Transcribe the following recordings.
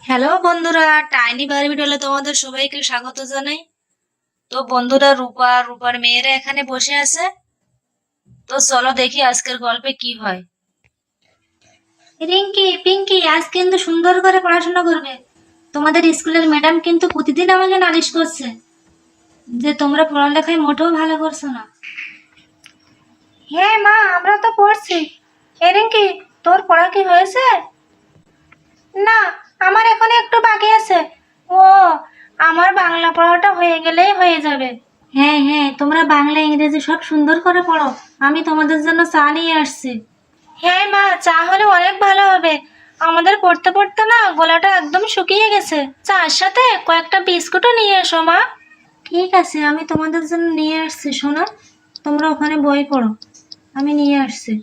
Hello বন্ধুরা, tiny বারবিডলে তোমাদের সবাইকে স্বাগত জানাই। তো বন্ধুরা, রূপার মেয়েরা এখানে বসে আছে। তো চলো দেখি আজকের গল্পে কি হয়। রিঙ্কি, পিঙ্কি, আজ কিন্তু সুন্দর করে পড়াশোনা করবে। তোমাদের স্কুলের ম্যাডাম কিন্তু প্রতিদিন আমাকে নালিশ করছে যে তোমরা পড়ালেখায় মোটেও ভালো করছো না। হ্যাঁ মা, আমরা তো পড়ছি। রিঙ্কি, তোর পড়া কি হয়েছে? না, আমার এখন একটু বাকি আছে। ও, আমার বাংলা পড়াটা হয়ে গেলেই হয়ে যাবে। হ্যাঁ হ্যাঁ, তোমরা বাংলা ইংরেজি সব সুন্দর করে পড়ো। আমি তোমাদের জন্য চা নিয়ে আসছি। হ্যাঁ মা, চা হলে অনেক ভালো হবে। আমাদের পড়তে পড়তে না গলাটা একদম শুকিয়ে গেছে। চার সাথে কয়েকটা বিস্কুটও নিয়ে এসো মা। ঠিক আছে, আমি তোমাদের জন্য নিয়ে আসছি। শোনো, তোমরা ওখানে বই পড়ো, আমি নিয়ে আসছি।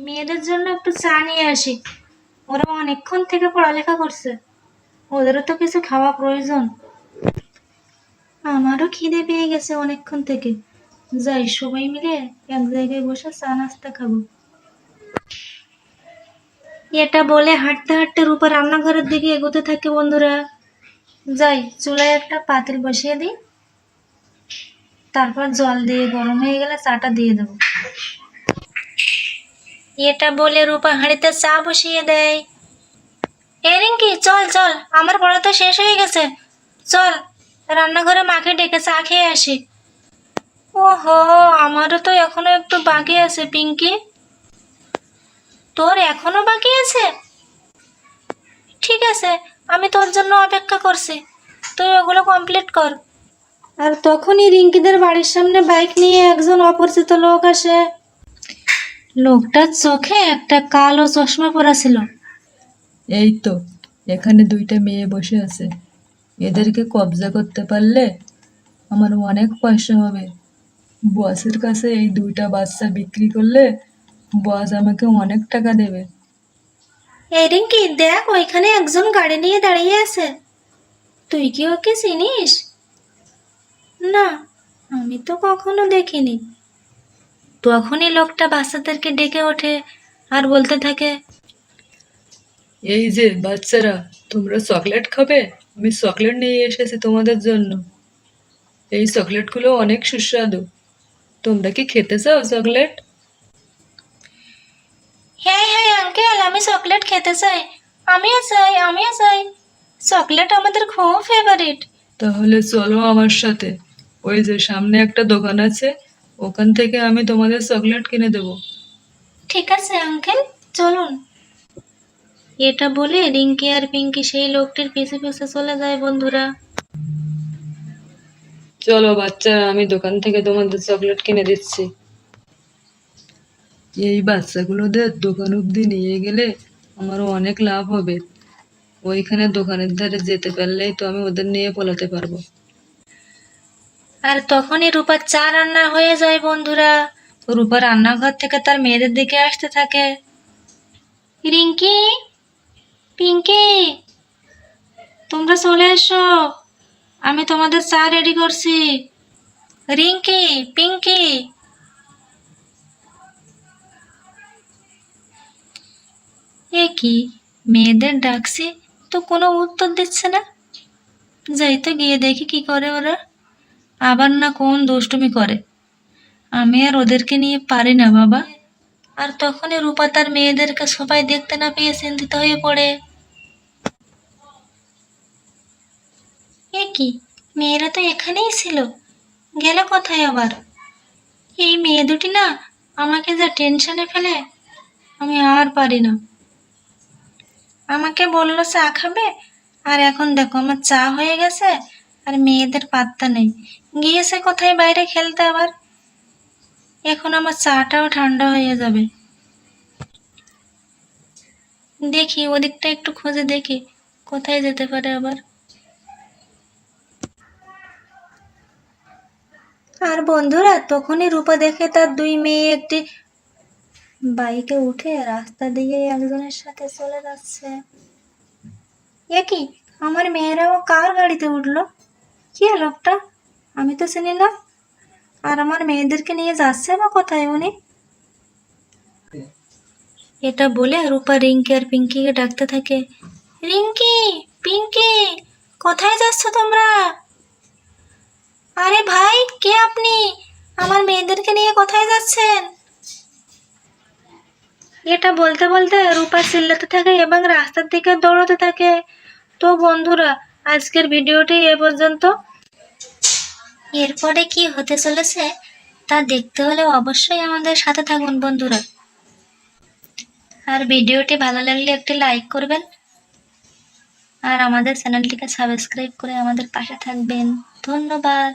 মেয়েদের জন্য একটু চা নিয়ে আসি। ওরা অনেকক্ষণ থেকে পড়ালেখা করছে, ওদেরও তো কিছু খাওয়া প্রয়োজন। আমারও খিদে পেয়ে গেছে অনেকক্ষণ থেকে। যাই, সবাই মিলে এক জায়গায় বসে চা নাস্তা খাবো। এটা বলে হাঁটতে হাঁটতে রূপা রান্নাঘরের দিকে এগোতে থাকে। বন্ধুরা, যাই, চুলায় একটা পাতিল বসিয়ে দিই, তারপর জল দিয়ে গরম হয়ে গেলে চাটা দিয়ে দেবো। এটা বলে রূপা হাঁড়িতে চা বসিয়ে দেয়। এ রিঙ্কি, চল চল, আমার পড়া তো শেষ হয়ে গেছে। চল, রান্নাঘরে মাকে ডেকে চা খেয়ে আসি। ওহো, আমারও তো এখনো একটু বাকি আছে পিঙ্কি। তোর এখনো বাকি আছে? ঠিক আছে, আমি তোর জন্য অপেক্ষা করছি, তুই ওগুলো কমপ্লিট কর। আর তখনই রিঙ্কিদের বাড়ির সামনে বাইক নিয়ে একজন অপরিচিত লোক আসে। লোকটার চোখে একটা কালো চশমা পরা ছিল। এই তো, এখানে দুইটা মেয়ে বসে আছে। এদেরকে কবজা করতে পারলে আমার অনেক পয়সা হবে। বসের কাছে এই দুইটা বাচ্চা বিক্রি করলে বস আমাকে অনেক টাকা দেবে। এই রিঙ্কি, দেখ, ওইখানে একজন গাড়ি নিয়ে দাঁড়িয়ে আছে। তুই কি ওকে চিনিস? না, আমি তো কখনো দেখিনি। তখনই লোকটা বাচ্চাদেরকে ডেকে ওঠে আর বলতে থাকে, এই যে বাচ্চারা, তোমরা চকলেট খাবে? আমি চকলেট নিয়ে এসেছি তোমাদের জন্য। এই চকলেটগুলো অনেক সুস্বাদু। তোমরা কি খেতে চাও চকলেট? হ্যাঁ হ্যাঁ আঙ্কেল, আমি চকলেট খেতে চাই। আমিও চাই। চকলেট আমাদের খুব ফেভারিট। তাহলে চলো আমার সাথে। ওই যে সামনে একটা দোকান আছে, ওখান থেকে আমি তোমাদের চকলেট কিনে দেবো। ঠিক আছে আঙ্কেল, চলুন। এটা বলে রিঙ্কি আর পিঙ্কি সেই লোকটির পিছু পিছু চলে যায়। বন্ধুরা, চলো বাচ্চারা, আমি দোকান থেকে তোমাদের চকলেট কিনে দিচ্ছি। এই বাচ্চাগুলোদের দোকান অবধি নিয়ে গেলে আমারও অনেক লাভ হবে। ওইখানে দোকানের ধারে যেতে পারলেই তো আমি ওদের নিয়ে পলাতে পারবো। আর তখনই রূপার চা রান্না হয়ে যায়। বন্ধুরা, রূপা রান্নাঘর থেকে তার মেয়েদের দিকে আসতে থাকে। রিঙ্কি, পিঙ্কি, তোমরা চলে এসো, আমি তোমাদের চা রেডি করছি। রিঙ্কি, পিঙ্কি। এ কি, মেয়েদের ডাকছি তো কোনো উত্তর দিচ্ছে না। যাই তো গিয়ে দেখি কি করে ওরা। আবার না কোন দুষ্টুমি করে। আমি আর ওদেরকে নিয়ে পারি না বাবা। আর তখনই রূপা তার মেয়েদেরকে সবাই দেখতে না পেয়ে চিন্তিত হয়ে পড়ে। এ কি, মেয়েরা তো এখানেই ছিল, গেল কোথায় আবার? এই মেয়ে দুটি না আমাকে যা টেনশনে ফেলে, আমি আর পারি না। আমাকে বললো চা খাবে, আর এখন দেখো আমার চা হয়ে গেছে আর মেয়েদের পাত্তা নেই, গিয়েছে কোথায় বাইরে খেলতে আবার। এখন আমার চাটাও ঠান্ডা হয়ে যাবে। দেখি ওদিকটা একটু খুঁজে দেখি, কোথায় যেতে পারে আবার। আর বন্ধুরা, তখনই রূপা দেখে তার দুই মেয়ে একটি বাইকে উঠে রাস্তা দিয়ে একজনের সাথে চলে যাচ্ছে। এ কি, আমার মেয়েরাও কার গাড়িতে উঠলো? কি লোকটা, আমি তো চিনি না। আর আমার মেয়েদেরকে নিয়ে যাচ্ছে বা কোথায় উনি? এটা বলে রূপা রিঙ্কি আর পিঙ্কিকে ডাকতে থাকে। রিঙ্কি, পিঙ্কি, কোথায় যাচ্ছ তোমরা? আরে ভাই, কে আপনি? আমার মেয়েদেরকে নিয়ে কোথায় যাচ্ছেন? এটা বলতে বলতে রূপা চিল্লাতে থাকে এবং রাস্তার দিকে দৌড়াতে থাকে। তো বন্ধুরা, আজকের ভিডিওটি এ পর্যন্ত। এরপরে কি হতে চলেছে তা দেখতে হলে অবশ্যই আমাদের সাথে থাকুন বন্ধুরা। আর ভিডিওটি ভালো লাগলে একটি লাইক করবেন আর আমাদের চ্যানেলটিকে সাবস্ক্রাইব করে আমাদের পাশে থাকবেন। ধন্যবাদ।